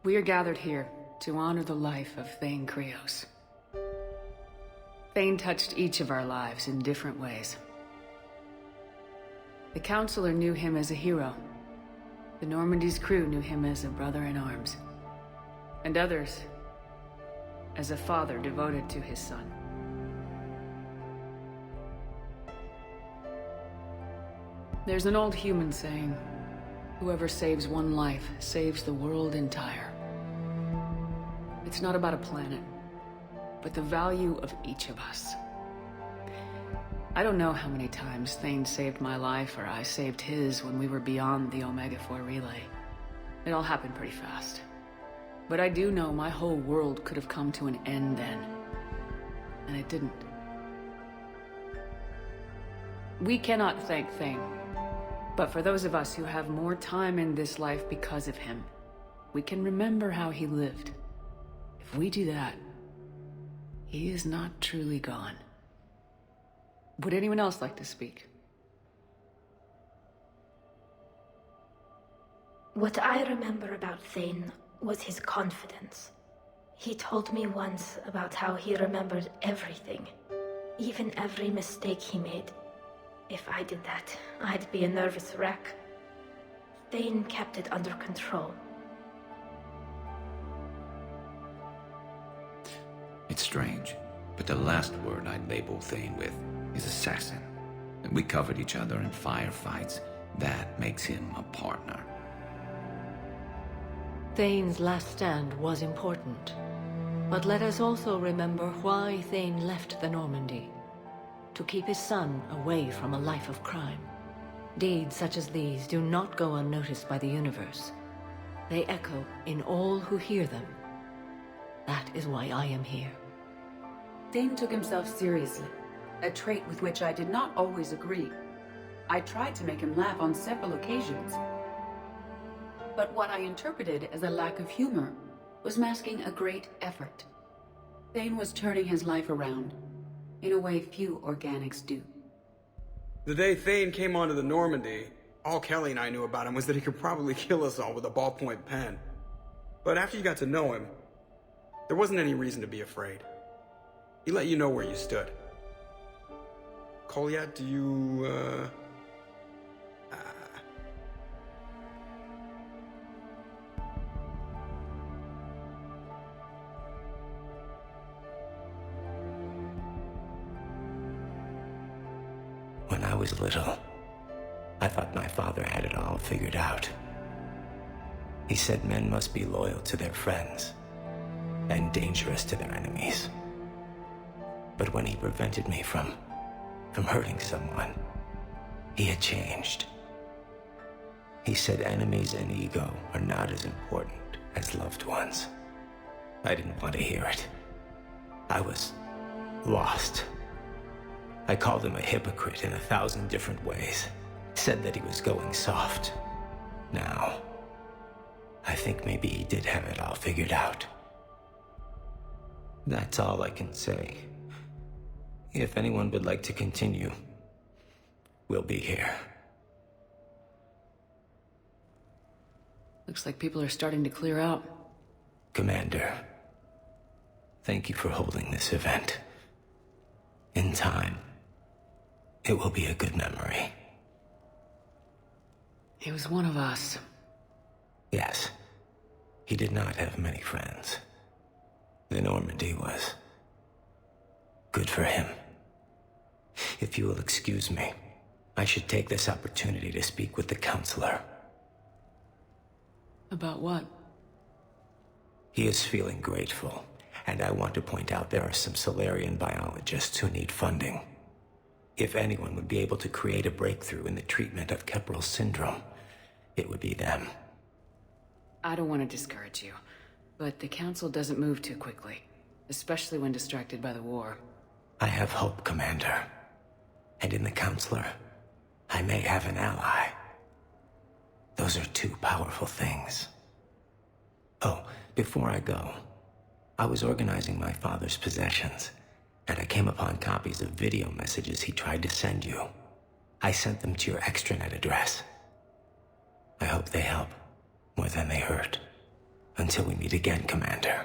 We are gathered here to honor the life of Thane Krios. Thane touched each of our lives in different ways. The Counselor knew him as a hero. The Normandy's crew knew him as a brother in arms. And others as a father devoted to his son. There's an old human saying, whoever saves one life saves the world entire. It's not about a planet, but the value of each of us. I don't know how many times Thane saved my life or I saved his when we were beyond the Omega-4 relay. It all happened pretty fast. But I do know my whole world could have come to an end then. And it didn't. We cannot thank Thane. But for those of us who have more time in this life because of him, we can remember how he lived. If we do that, he is not truly gone. Would anyone else like to speak? What I remember about Thane was his confidence. He told me once about how he remembered everything, even every mistake he made. If I did that, I'd be a nervous wreck. Thane kept it under control. It's strange, but the last word I'd label Thane with is assassin. And we covered each other in firefights. That makes him a partner. Thane's last stand was important. But let us also remember why Thane left the Normandy. To keep his son away from a life of crime. Deeds such as these do not go unnoticed by the universe. They echo in all who hear them. That is why I am here. Thane took himself seriously, a trait with which I did not always agree. I tried to make him laugh on several occasions. But what I interpreted as a lack of humor was masking a great effort. Thane was turning his life around, in a way few organics do. The day Thane came onto the Normandy, all Kelly and I knew about him was that he could probably kill us all with a ballpoint pen. But after you got to know him, there wasn't any reason to be afraid. He let you know where you stood. Kolyat, do you, When I was little, I thought my father had it all figured out. He said men must be loyal to their friends and dangerous to their enemies. But when he prevented me from hurting someone, he had changed. He said enemies and ego are not as important as loved ones. I didn't want to hear it. I was lost. I called him a hypocrite in 1,000 different ways. Said that he was going soft. Now, I think maybe he did have it all figured out. That's all I can say. If anyone would like to continue, we'll be here. Looks like people are starting to clear out. Commander, thank you for holding this event. In time, it will be a good memory. He was one of us. Yes, he did not have many friends. The Normandy was good for him. If you will excuse me, I should take this opportunity to speak with the Counselor. About what? He is feeling grateful, and I want to point out there are some Solarian biologists who need funding. If anyone would be able to create a breakthrough in the treatment of Keppel's syndrome, it would be them. I don't want to discourage you, but the Council doesn't move too quickly, especially when distracted by the war. I have hope, Commander. And in the Counselor, I may have an ally. Those are two powerful things. Oh, before I go, I was organizing my father's possessions, and I came upon copies of video messages he tried to send you. I sent them to your extranet address. I hope they help more than they hurt. Until Until we meet again, Commander.